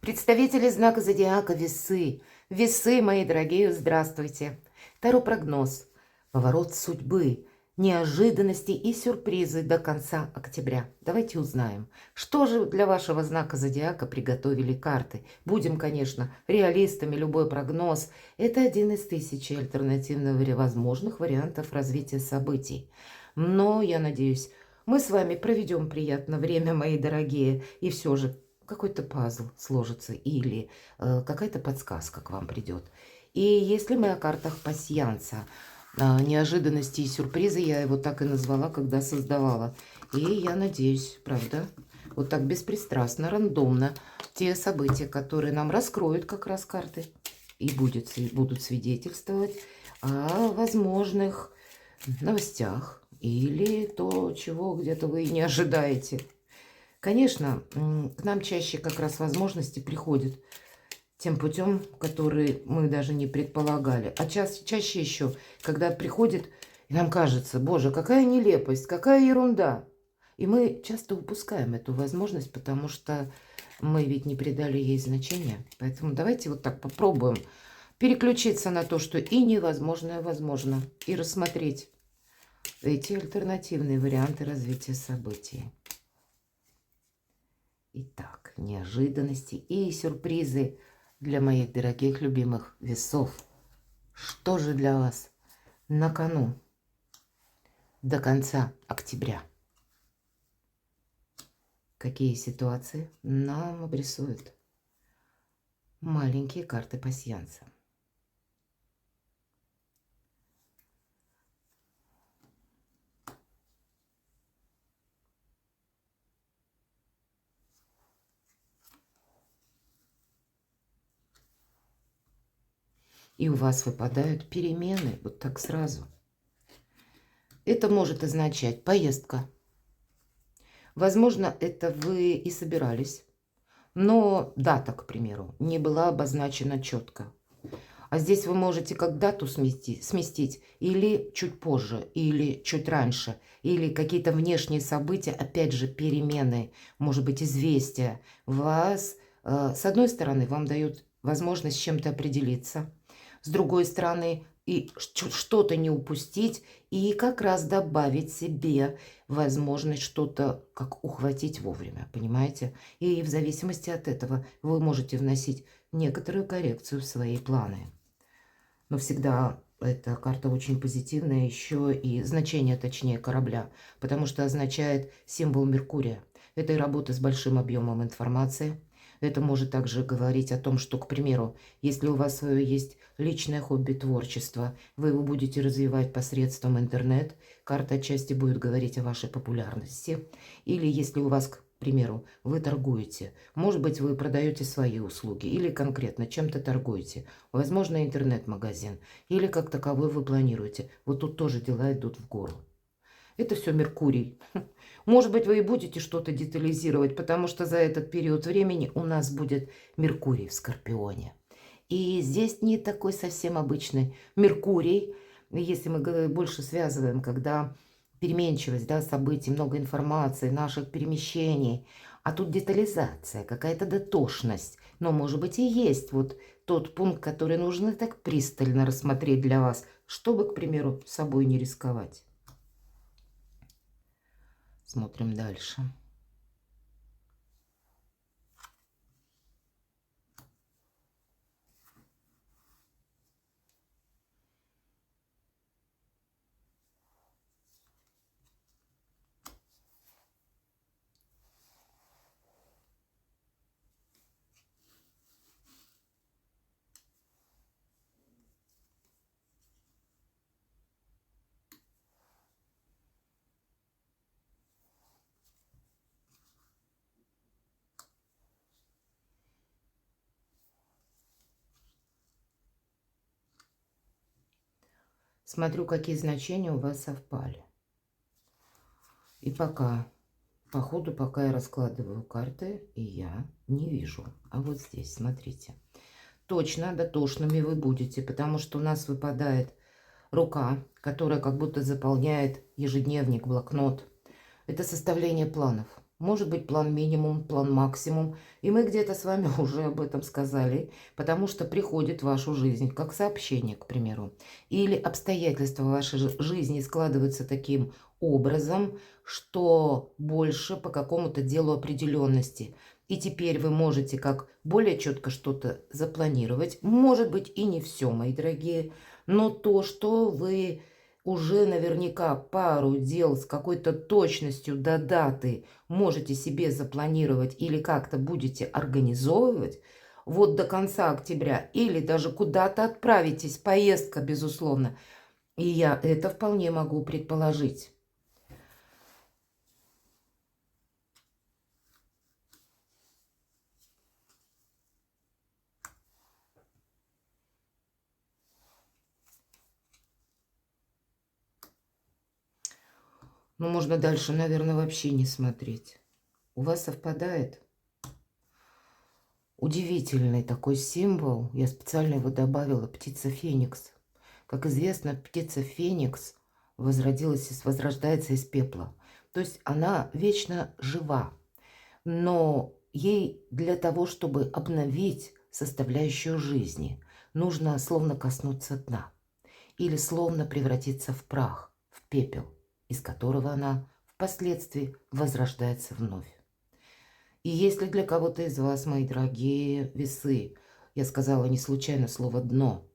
Представители знака зодиака Весы. Весы, мои дорогие, здравствуйте. Таро прогноз. Поворот судьбы, неожиданности и сюрпризы до конца октября. Давайте узнаем, что же для вашего знака зодиака приготовили карты. Будем, конечно, реалистами, любой прогноз. Это один из тысячи альтернативных возможных вариантов развития событий. Но, я надеюсь, мы с вами проведем приятное время, мои дорогие, и все же какой-то пазл сложится или какая-то подсказка к вам придет. И если мы о картах пасьянса, неожиданности и сюрпризы, я его так и назвала, когда создавала. И я надеюсь, правда, вот так беспристрастно, рандомно те события, которые нам раскроют как раз карты и будут свидетельствовать о возможных новостях или то, чего где-то вы не ожидаете. Конечно, к нам чаще как раз возможности приходят тем путем, который мы даже не предполагали. А чаще еще, когда приходит, и нам кажется, боже, какая нелепость, какая ерунда. И мы часто упускаем эту возможность, потому что мы ведь не придали ей значения. Поэтому давайте вот так попробуем переключиться на то, что и невозможное возможно, и рассмотреть эти альтернативные варианты развития событий. Итак, неожиданности и сюрпризы для моих дорогих любимых весов. Что же для вас на кону до конца октября? Какие ситуации нам обрисуют маленькие карты пасьянса? И у вас выпадают перемены вот так сразу. Это может означать поездка. Возможно, это вы и собирались, но дата, к примеру, не была обозначена четко. А здесь вы можете как дату сместить или чуть позже, или чуть раньше, или какие-то внешние события, опять же, перемены, может быть, известия. Вас, с одной стороны, вам дают возможность с чем-то определиться, с другой стороны, и что-то не упустить, и как раз добавить себе возможность что-то как ухватить вовремя, понимаете? И в зависимости от этого вы можете вносить некоторую коррекцию в свои планы. Но всегда эта карта очень позитивная, еще и значение, точнее, корабля, потому что означает символ Меркурия. Это и работа с большим объемом информации. Это может также говорить о том, что, к примеру, если у вас свое есть личное хобби творчество, вы его будете развивать посредством интернет, карта отчасти будет говорить о вашей популярности. Или если у вас, к примеру, вы торгуете, может быть, вы продаете свои услуги или конкретно чем-то торгуете, возможно, интернет-магазин, или как таковой вы планируете. Вот тут тоже дела идут в гору. Это все Меркурий. Может быть, вы и будете что-то детализировать, потому что за этот период времени у нас будет Меркурий в Скорпионе. И здесь не такой совсем обычный Меркурий, если мы больше связываем, когда переменчивость, да, событий, много информации, наших перемещений. А тут детализация, какая-то дотошность. Но, может быть, и есть вот тот пункт, который нужно так пристально рассмотреть для вас, чтобы, к примеру, собой не рисковать. Смотрим дальше. Смотрю, какие значения у вас совпали. И пока, по ходу, пока я раскладываю карты, и я не вижу. А вот здесь, смотрите. Точно дотошными вы будете, потому что у нас выпадает рука, которая как будто заполняет ежедневник, блокнот. Это составление планов. может быть план минимум, план максимум. И мы где-то с вами уже об этом сказали, потому что приходит в вашу жизнь как сообщение, к примеру. Или обстоятельства в вашей жизни складываются таким образом, что больше по какому-то делу определенности. И теперь вы можете как более четко что-то запланировать. Может быть и не все, мои дорогие, но то, что вы уже наверняка пару дел с какой-то точностью до даты можете себе запланировать или как-то будете организовывать, вот до конца октября, или даже куда-то отправитесь, поездка, безусловно. И я это вполне могу предположить. Ну, можно дальше, наверное, вообще не смотреть. У вас совпадает? Удивительный такой символ. Я специально его добавила. Птица Феникс. Как известно, птица Феникс возрождается из пепла. То есть она вечно жива. Но ей для того, чтобы обновить составляющую жизни, нужно словно коснуться дна. Или словно превратиться в прах, в пепел, из которого она впоследствии возрождается вновь. И если для кого-то из вас, мои дорогие весы, я сказала не случайно слово «дно»,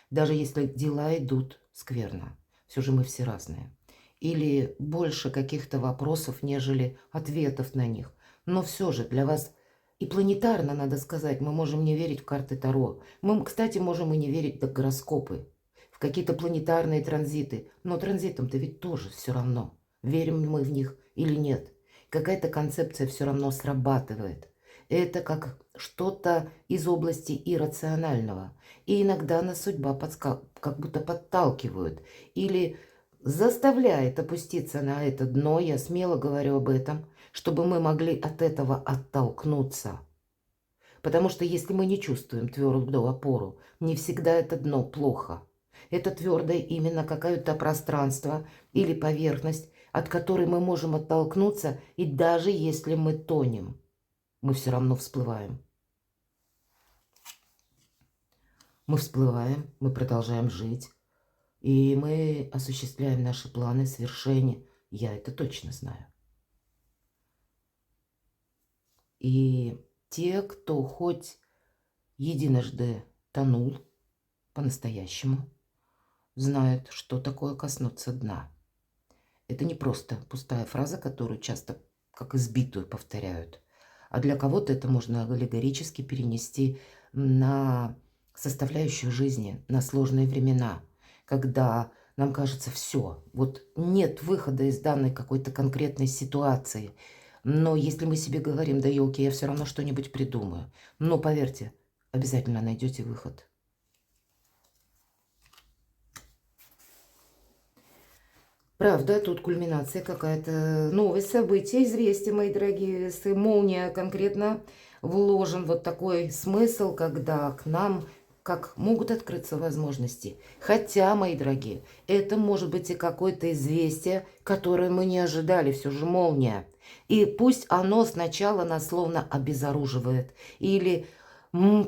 даже если дела идут скверно, все же мы все разные, или больше каких-то вопросов, нежели ответов на них, но все же для вас и планетарно, надо сказать, мы можем не верить в карты Таро. Мы, кстати, можем и не верить в гороскопы, в какие-то планетарные транзиты, но транзитам-то ведь тоже все равно, верим мы в них или нет. Какая-то концепция все равно срабатывает. Это как что-то из области иррационального. И иногда нас судьба как будто подталкивает или заставляет опуститься на это дно, я смело говорю об этом, чтобы мы могли от этого оттолкнуться. Потому что если мы не чувствуем твердую опору, не всегда это дно плохо. Это твердое именно какое-то пространство или поверхность, от которой мы можем оттолкнуться, и даже если мы тонем, мы все равно всплываем. Мы всплываем, мы продолжаем жить, и мы осуществляем наши планы свершения. Я это точно знаю. И те, кто хоть единожды тонул по-настоящему, знают, что такое коснуться дна. Это не просто пустая фраза, которую часто как избитую повторяют. А для кого-то это можно аллегорически перенести на составляющую жизни, на сложные времена, когда нам кажется, все, вот нет выхода из данной какой-то конкретной ситуации. Но если мы себе говорим, да елки, я все равно что-нибудь придумаю. Но поверьте, обязательно найдете выход. Правда, тут кульминация какая-то, новость, события, известие, мои дорогие весы. Молния конкретно вложен вот такой смысл, когда к нам как могут открыться возможности. Хотя, мои дорогие, это может быть и какое-то известие, которое мы не ожидали, все же молния. И пусть оно сначала нас словно обезоруживает. Или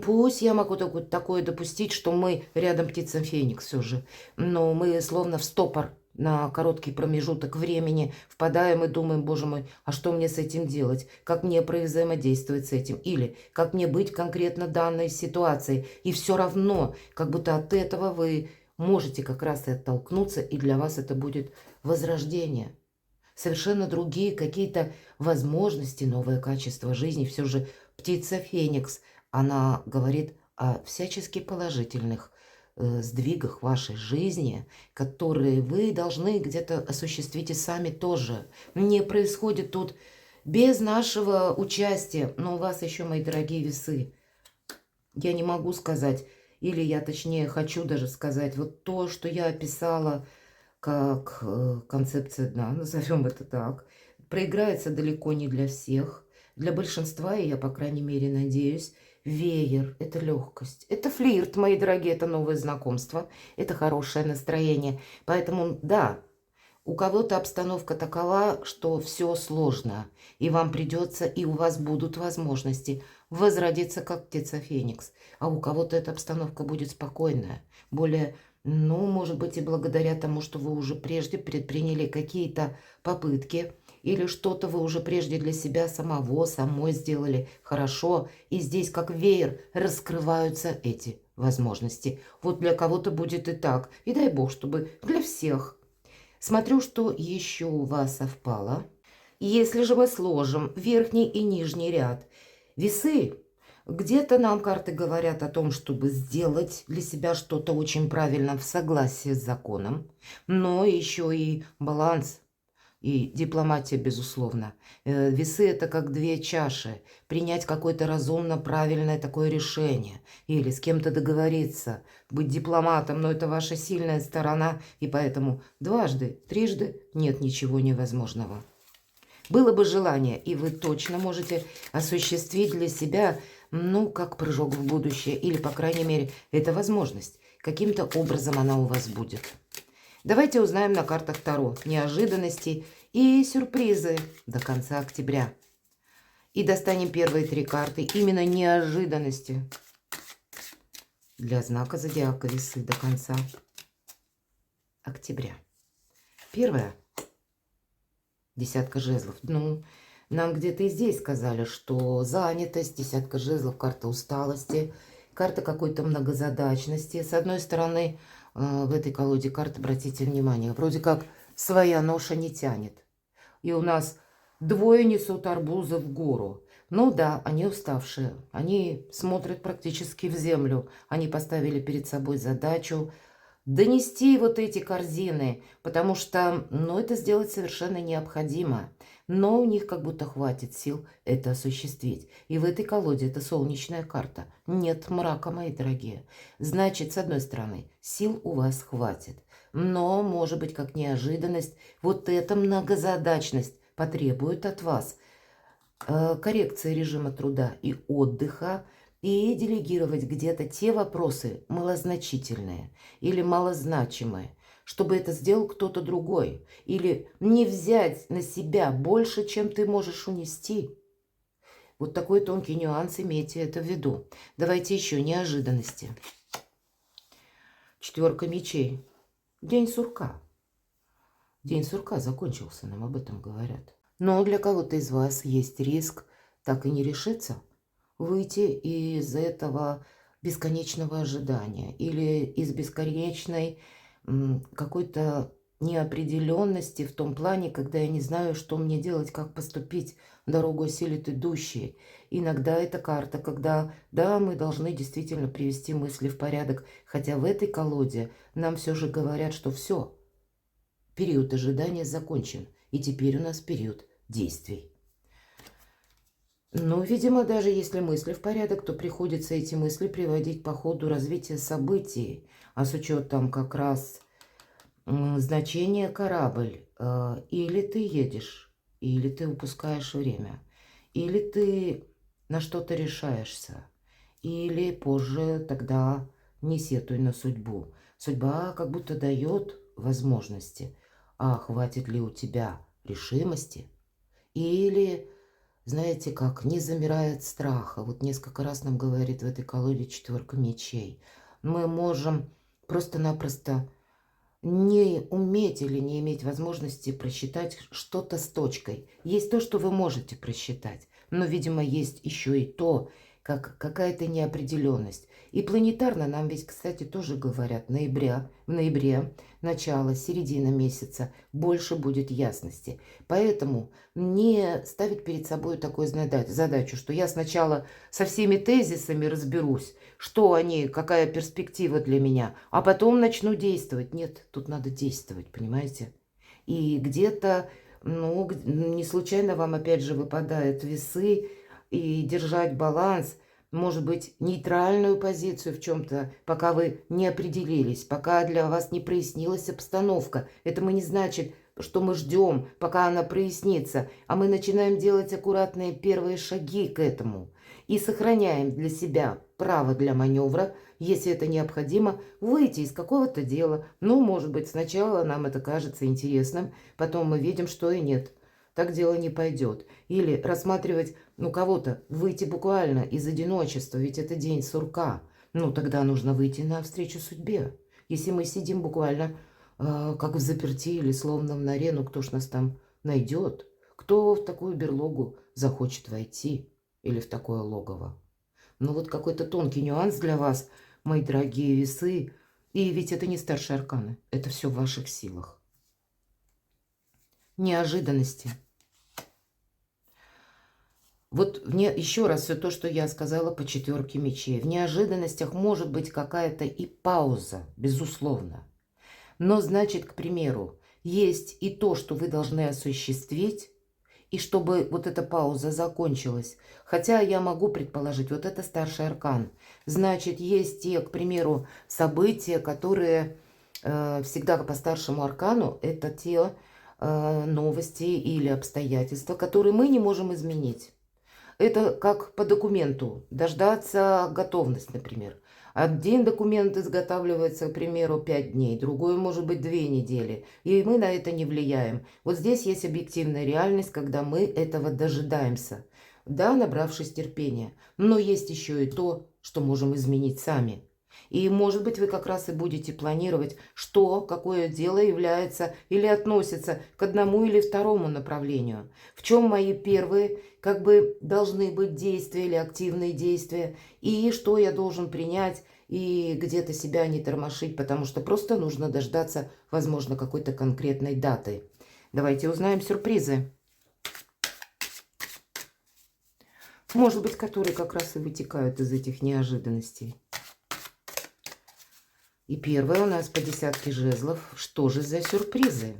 пусть я могу такое допустить, что мы рядом птица Феникс все же. Но мы словно в стопор на короткий промежуток времени впадаем и думаем, боже мой, а что мне с этим делать? Как мне взаимодействовать с этим? Или как мне быть конкретно данной ситуацией? И все равно, как будто от этого вы можете как раз и оттолкнуться, и для вас это будет возрождение. Совершенно другие какие-то возможности, новое качество жизни. Все же птица Феникс, она говорит о всячески положительных сдвигах вашей жизни, которые вы должны где-то осуществить и сами тоже. Не происходит тут без нашего участия. Но у вас еще, мои дорогие весы, я не могу сказать, или я точнее хочу даже сказать, вот то, что я описала как концепция дна, назовем это так, проиграется далеко не для всех. Для большинства, и я, по крайней мере, надеюсь, веер – это легкость, это флирт, мои дорогие, это новое знакомство, это хорошее настроение. Поэтому, да, У кого-то обстановка такова, что все сложно, и вам придется, и у вас будут возможности возродиться, как птица Феникс. А у кого-то эта обстановка будет спокойная, более, ну, может быть, и благодаря тому, что вы уже прежде предприняли какие-то попытки, или что-то вы уже прежде для себя самой сделали хорошо, и здесь как веер раскрываются эти возможности. Вот для кого-то будет и так, и дай бог, чтобы для всех. Смотрю, что еще у вас совпало. Если же мы сложим верхний и нижний ряд, весы, где-то нам карты говорят о том, чтобы сделать для себя что-то очень правильно в согласии с законом, но еще и баланс и дипломатия, безусловно. Весы – это как две чаши. Принять какое-то разумно правильное такое решение. Или с кем-то договориться. Быть дипломатом, но это ваша сильная сторона. И поэтому дважды, трижды нет ничего невозможного. Было бы желание, и вы точно можете осуществить для себя, ну, как прыжок в будущее. Или, по крайней мере, это возможность. Каким-то образом она у вас будет. Давайте узнаем на картах Таро неожиданности и сюрпризы до конца октября. И достанем первые 3 карты именно неожиданности для знака зодиака Весы до конца октября. Первая – 10 жезлов. Ну, нам где-то и здесь сказали, что занятость, 10 жезлов, карта усталости, карта какой-то многозадачности. С одной стороны, в этой колоде карт, обратите внимание, вроде как своя ноша не тянет. И у нас двое несут арбузы в гору. Ну да, они уставшие, они смотрят практически в землю. Они поставили перед собой задачу донести вот эти корзины, потому что, ну, это сделать совершенно необходимо. Но у них как будто хватит сил это осуществить. И в этой колоде это солнечная карта. Нет мрака, мои дорогие. Значит, с одной стороны, сил у вас хватит. Но, может быть, как неожиданность, вот эта многозадачность потребует от вас коррекции режима труда и отдыха, и делегировать где-то те вопросы малозначительные или малозначимые, чтобы это сделал кто-то другой. Или не взять на себя больше, чем ты можешь унести. Вот такой тонкий нюанс, имейте это в виду. Давайте еще неожиданности. 4 мечей. День сурка. День сурка закончился, нам об этом говорят. Но для кого-то из вас есть риск так и не решиться выйти из этого бесконечного ожидания или из бесконечной какой-то неопределенности в том плане, когда я не знаю, что мне делать, как поступить, дорогу осилит идущие. Иногда это карта, когда, да, мы должны действительно привести мысли в порядок, хотя в этой колоде нам все же говорят, что все, период ожидания закончен, и теперь у нас период действий. Но, видимо, даже если мысли в порядок, то приходится эти мысли приводить по ходу развития событий, а с учетом как раз значения корабль. Или ты едешь, или ты упускаешь время, или ты на что-то решаешься, или позже тогда не сетуй на судьбу. Судьба как будто дает возможности, а хватит ли у тебя решимости, или... Знаете, как не замирает страха. Вот несколько раз нам говорит в этой колоде 4 мечей. Мы можем просто-напросто не уметь или не иметь возможности просчитать что-то с точкой. Есть то, что вы можете просчитать, но, видимо, есть еще и то, как какая-то неопределенность. И планетарно нам ведь, кстати, тоже говорят, в ноябре, начало, середина месяца, больше будет ясности. Поэтому не ставить перед собой такую задачу, что я сначала со всеми тезисами разберусь, что они, какая перспектива для меня, а потом начну действовать. Нет, тут надо действовать, понимаете? И где-то, ну, не случайно вам опять же выпадают весы, и держать баланс, может быть, нейтральную позицию в чем-то, пока вы не определились, пока для вас не прояснилась обстановка. Это не значит, что мы ждем, пока она прояснится, а мы начинаем делать аккуратные первые шаги к этому. и сохраняем для себя право для маневра, если это необходимо, выйти из какого-то дела. Ну, может быть, сначала нам это кажется интересным, потом мы видим, что и нет. Так дело не пойдет. Или рассматривать, ну, кого-то, выйти буквально из одиночества, ведь это день сурка. Ну, тогда нужно выйти навстречу судьбе. Если мы сидим буквально как в заперти или словно в норе, ну, кто ж нас там найдет? Кто в такую берлогу захочет войти или в такое логово? Ну, вот какой-то тонкий нюанс для вас, мои дорогие весы. И ведь это не старшие арканы, это все в ваших силах. Неожиданности. Вот еще раз все то, что я сказала по 4 мечей. В неожиданностях может быть какая-то и пауза, безусловно. Но, значит, к примеру, есть и то, что вы должны осуществить, и чтобы вот эта пауза закончилась. Хотя я могу предположить, вот это старший аркан. Значит, есть те, к примеру, события, которые всегда по старшему аркану, это те новости или обстоятельства, которые мы не можем изменить. Это как по документу, дождаться готовность, например. Один документ изготавливается, к примеру, 5 дней, другой может быть 2 недели, и мы на это не влияем. Вот здесь есть объективная реальность, когда мы этого дожидаемся, да, набравшись терпения. Но есть еще и то, что можем изменить сами. И, может быть, вы как раз и будете планировать, что, какое дело является или относится к одному или второму направлению. В чем мои первые, как бы, должны быть действия или активные действия, и что я должен принять, и где-то себя не тормошить, потому что просто нужно дождаться, возможно, какой-то конкретной даты. Давайте узнаем сюрпризы. Может быть, которые как раз и вытекают из этих неожиданностей. И первое у нас по 10 жезлов. Что же за сюрпризы?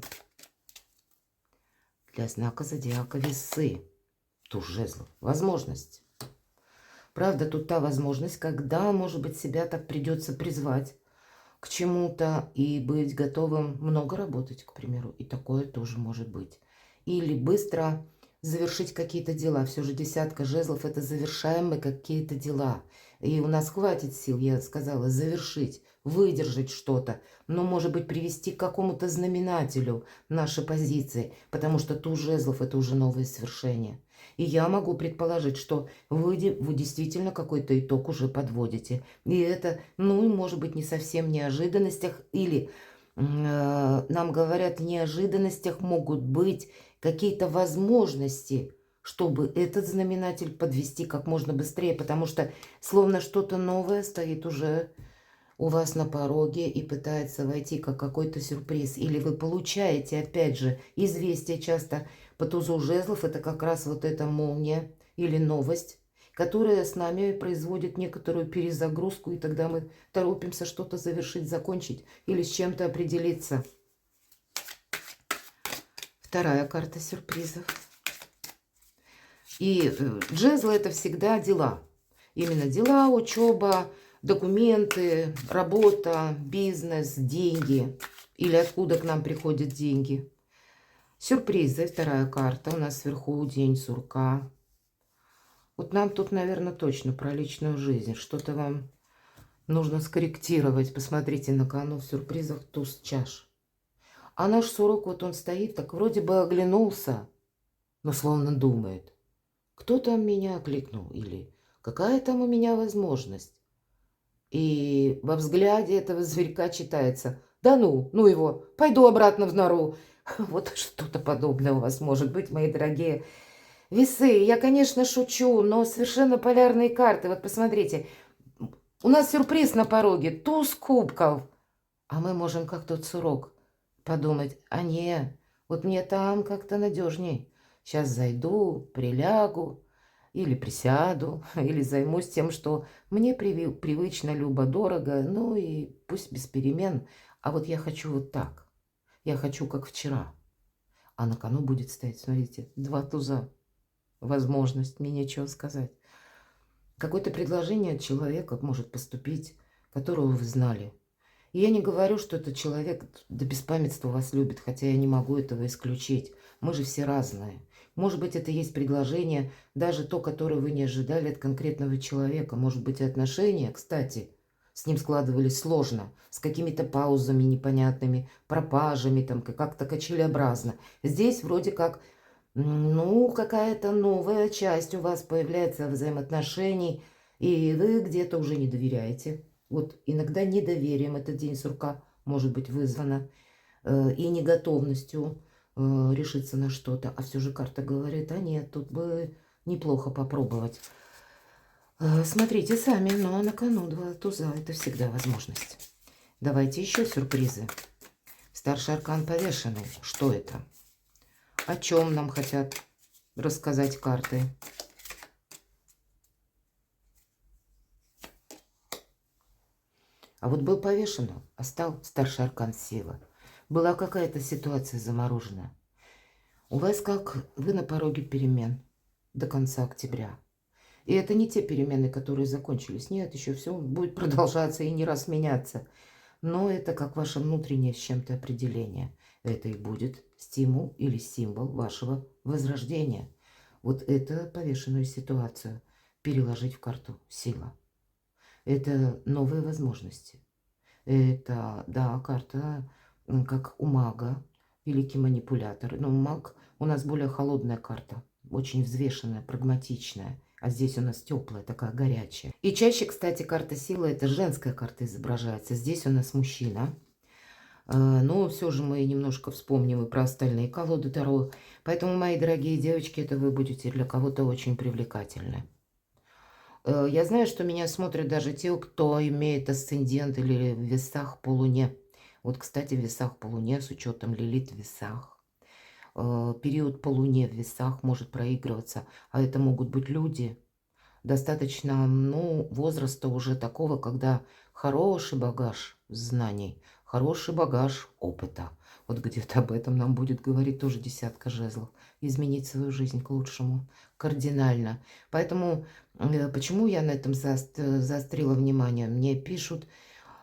Для знака зодиака Весы. Туз жезлов. Возможность. Правда, тут та возможность, когда, может быть, себя так придется призвать к чему-то и быть готовым много работать, к примеру. И такое тоже может быть. Или быстро завершить какие-то дела. Все же 10 жезлов – это завершаемые какие-то дела. И у нас хватит сил, я сказала, завершить, выдержать что-то. Но, может быть, привести к какому-то знаменателю наши позиции. Потому что туз жезлов – это уже новое свершение. И я могу предположить, что вы действительно какой-то итог уже подводите. И это, ну, может быть, не совсем в неожиданностях. Или нам говорят, в неожиданностях могут быть какие-то возможности, чтобы этот знаменатель подвести как можно быстрее. Потому что словно что-то новое стоит уже у вас на пороге и пытается войти как какой-то сюрприз. Или вы получаете, опять же, известие часто по тузу жезлов. Это как раз вот эта молния или новость, которая с нами производит некоторую перезагрузку. И тогда мы торопимся что-то завершить, закончить или с чем-то определиться. Вторая карта сюрпризов. И жезлы – это всегда дела. Именно дела, учеба, документы, работа, бизнес, деньги. Или откуда к нам приходят деньги. Сюрпризы. Вторая карта. У нас сверху день сурка. Вот нам тут, наверное, точно про личную жизнь. Что-то вам нужно скорректировать. Посмотрите, на кону в сюрпризах туз чаш. А наш сурок, вот он стоит, так вроде бы оглянулся, но словно думает. Кто там меня окликнул? Или какая там у меня возможность? И во взгляде этого зверька читается: да ну его, пойду обратно в нору. Вот что-то подобное у вас может быть, мои дорогие весы. Я, конечно, шучу, но совершенно полярные карты. Вот посмотрите, у нас сюрприз на пороге, туз кубков. А мы можем, как тот сурок, подумать: а не, вот мне там как-то надежней. Сейчас зайду, прилягу, или присяду, или займусь тем, что мне привычно, любо-дорого, ну и пусть без перемен. А вот я хочу вот так. Я хочу, как вчера. А на кону будет стоять, смотрите, 2 туза. Возможность, мне нечего сказать. Какое-то предложение от человека может поступить, которого вы знали. И я не говорю, что этот человек до беспамятства вас любит, хотя я не могу этого исключить. Мы же все разные. Может быть, это есть предложение, даже то, которое вы не ожидали от конкретного человека. Может быть, и отношения, кстати, с ним складывались сложно, с какими-то паузами непонятными, пропажами, там как-то качелеобразно. Здесь вроде как, ну, какая-то новая часть у вас появляется взаимоотношений, и вы где-то уже не доверяете. Вот иногда недоверием этот день сурка может быть вызвано, и неготовностью решиться на что-то. А все же карта говорит, а нет, тут бы неплохо попробовать. Смотрите сами, но на кону 2 туза, это всегда возможность. Давайте еще сюрпризы. Старший аркан повешенный. Что это? О чем нам хотят рассказать карты? А вот был повешенный, а стал старший аркан сила. Была какая-то ситуация замороженная. У вас как вы на пороге перемен до конца октября. И это не те перемены, которые закончились. Нет, еще все будет продолжаться и не раз меняться. Но это как ваше внутреннее с чем-то определение. Это и будет стимул или символ вашего возрождения. Вот это повешенную ситуацию переложить в карту сила. Это новые возможности. Это, да, карта как у мага, великий манипулятор. Но маг у нас более холодная карта, очень взвешенная, прагматичная. А здесь у нас теплая, такая горячая. И чаще, кстати, карта силы, это женская карта изображается. Здесь у нас мужчина. Но все же мы немножко вспомним и про остальные колоды Таро. Поэтому, мои дорогие девочки, это вы будете для кого-то очень привлекательны. Я знаю, что меня смотрят даже те, кто имеет асцендент или в весах по луне. Вот, кстати, в весах по луне, с учетом Лилит в весах. Период по луне в весах может проигрываться. А это могут быть люди достаточно, ну, возраста уже такого, когда хороший багаж знаний, хороший багаж опыта. Вот где-то об этом нам будет говорить тоже десятка жезлов. Изменить свою жизнь к лучшему кардинально. Поэтому почему я на этом заострила внимание? Мне пишут,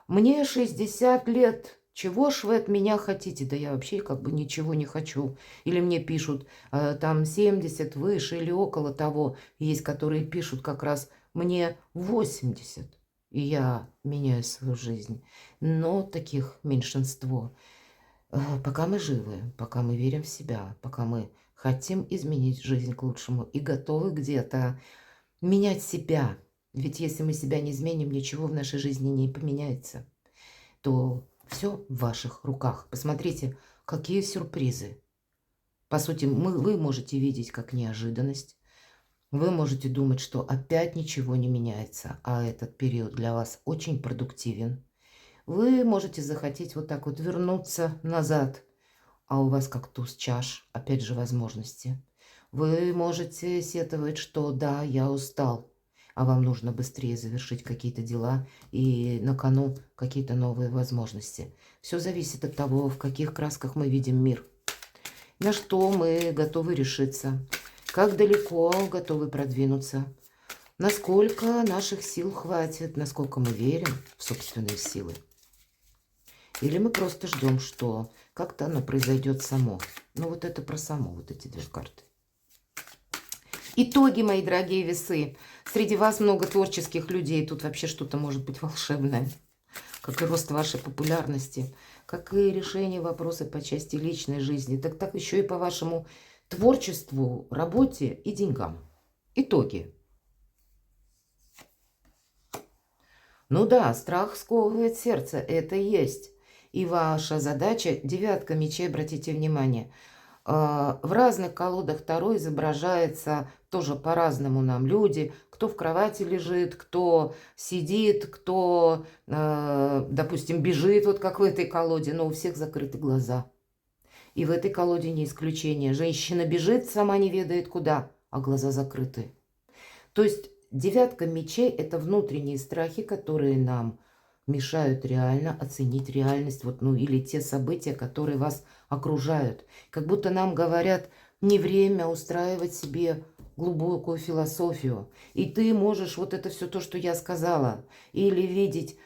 мне 60 лет, чего ж вы от меня хотите? Да я вообще как бы ничего не хочу. Или мне пишут, там 70 выше или около того. Есть, которые пишут как раз, мне 80. И я меняю свою жизнь. Но таких меньшинство. Пока мы живы, пока мы верим в себя, пока мы хотим изменить жизнь к лучшему и готовы где-то менять себя. Ведь если мы себя не изменим, ничего в нашей жизни не поменяется. То все в ваших руках. Посмотрите, какие сюрпризы. По сути, вы можете видеть как неожиданность. Вы можете думать, что опять ничего не меняется, а этот период для вас очень продуктивен. Вы можете захотеть вот так вот вернуться назад, а у вас как туз чаш, опять же, возможности. Вы можете сетовать, что да, я устал, а вам нужно быстрее завершить какие-то дела и на кону какие-то новые возможности. Все зависит от того, в каких красках мы видим мир, на что мы готовы решиться, как далеко готовы продвинуться, насколько наших сил хватит, насколько мы верим в собственные силы. Или мы просто ждем, что как-то оно произойдет само. Ну вот это про само, вот эти две карты. Итоги, мои дорогие весы. Среди вас много творческих людей. Тут вообще что-то может быть волшебное. Как и рост вашей популярности. Как и решение вопроса по части личной жизни. Так еще и по вашему творчеству, работе и деньгам. Итоги. Ну да, страх сковывает сердце. Это есть. И ваша задача, девятка мечей, обратите внимание, в разных колодах Таро изображается тоже по-разному нам люди, кто в кровати лежит, кто сидит, кто, допустим, бежит, вот как в этой колоде, но у всех закрыты глаза. И в этой колоде не исключение. Женщина бежит, сама не ведает куда, а глаза закрыты. То есть девятка мечей – это внутренние страхи, которые нам мешают реально оценить реальность, вот, ну, или те события, которые вас окружают. Как будто нам говорят, не время устраивать себе глубокую философию. И ты можешь вот это все то, что я сказала, или видеть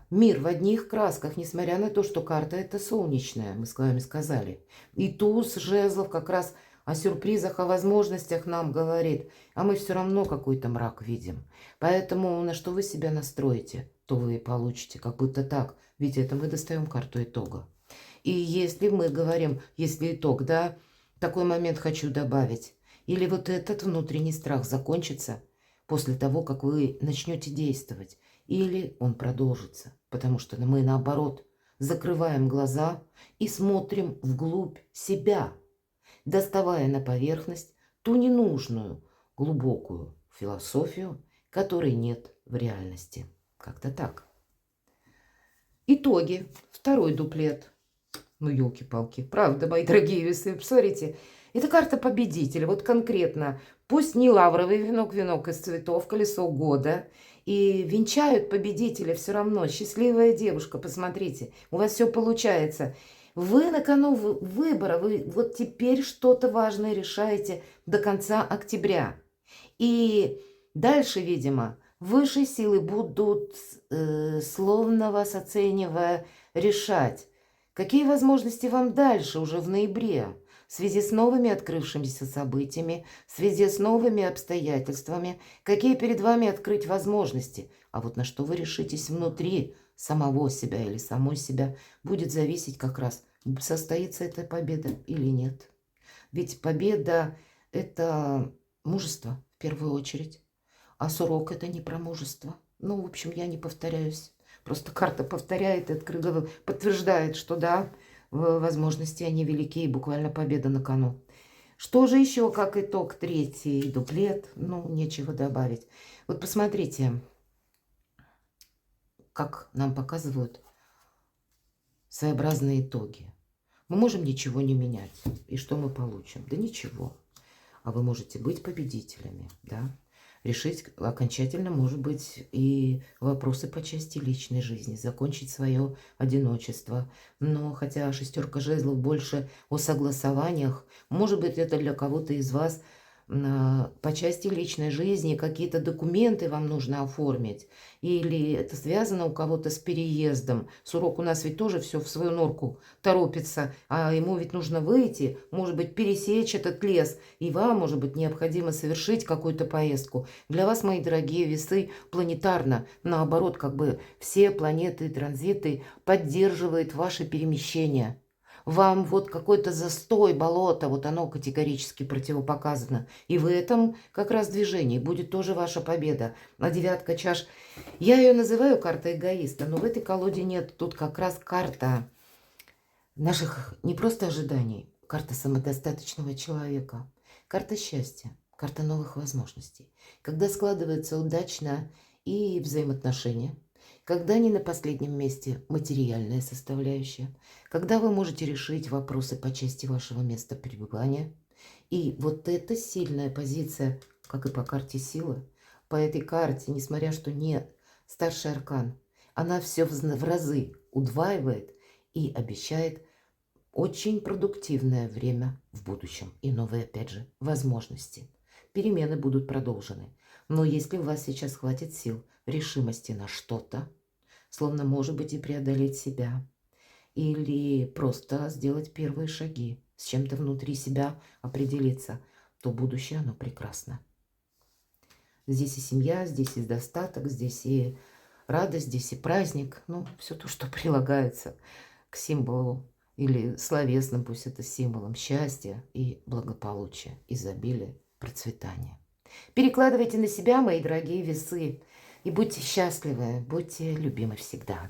Мир в одних красках, несмотря на то, что карта это солнечная, мы с вами сказали. И туз жезлов как раз о сюрпризах, о возможностях нам говорит. А мы все равно какой-то мрак видим. Поэтому на что вы себя настроите, то вы и получите. Как будто так. Ведь это мы достаем карту итога. И если мы говорим, если итог, да, такой момент хочу добавить. Или вот этот внутренний страх закончится после того, как вы начнете действовать. Или он продолжится. Потому что мы, наоборот, закрываем глаза и смотрим вглубь себя, доставая на поверхность ту ненужную, глубокую философию, которой нет в реальности. Как-то так. Итоги. Второй дуплет. Ну, елки-палки. Правда, мои дорогие весы, посмотрите. Это карта победителя. Вот конкретно. Пусть не лавровый венок, венок из цветов, колесо года. И венчают победителя все равно. Счастливая девушка, посмотрите. У вас все получается. Вы на кону выбора. Вы вот теперь что-то важное решаете до конца октября. И дальше, видимо, высшие силы будут, словно вас оценивая, решать, какие возможности вам дальше, уже в ноябре, в связи с новыми открывшимися событиями, в связи с новыми обстоятельствами, какие перед вами открыть возможности. А вот на что вы решитесь внутри самого себя или самой себя, будет зависеть как раз, состоится эта победа или нет. Ведь победа – это мужество в первую очередь, а сурок – это не про мужество. Ну, в общем, я не повторяюсь. Просто карта повторяет и открыто подтверждает, что да, возможности они велики, и буквально победа на кону. Что же еще, как итог, третий дуплет? Ну, нечего добавить. Вот посмотрите, как нам показывают своеобразные итоги. Мы можем ничего не менять. И что мы получим? Да ничего. А вы можете быть победителями, да? Решить окончательно, может быть, и вопросы по части личной жизни, закончить свое одиночество. Но хотя шестерка жезлов больше о согласованиях, может быть, это для кого-то из вас по части личной жизни какие-то документы вам нужно оформить, или это связано у кого-то с переездом. Сурок у нас ведь тоже все в свою норку торопится, а ему ведь нужно выйти, может быть, пересечь этот лес, и вам, может быть, необходимо совершить какую-то поездку. Для вас, мои дорогие весы, планетарно, наоборот, как бы все планеты и транзиты поддерживают ваши перемещения. Вам вот какой-то застой, болото, вот оно категорически противопоказано. И в этом как раз движении будет тоже ваша победа. А девятка чаш, я ее называю картой эгоиста, но в этой колоде нет. Тут как раз карта наших не просто ожиданий, карта самодостаточного человека, карта счастья, карта новых возможностей. Когда складывается удачно и взаимоотношения, когда не на последнем месте материальная составляющая, когда вы можете решить вопросы по части вашего места пребывания. И вот эта сильная позиция, как и по карте силы, по этой карте, несмотря что нет старший аркан, она все в разы удваивает и обещает очень продуктивное время в будущем. И новые, опять же, возможности. Перемены будут продолжены. Но если у вас сейчас хватит сил, решимости на что-то, словно, может быть, и преодолеть себя, или просто сделать первые шаги, с чем-то внутри себя определиться, то будущее, оно прекрасно. Здесь и семья, здесь и достаток, здесь и радость, здесь и праздник. Ну, все то, что прилагается к символу или словесным, пусть это символом счастья и благополучия, изобилия, процветания. Перекладывайте на себя, мои дорогие весы, и будьте счастливы, будьте любимы всегда.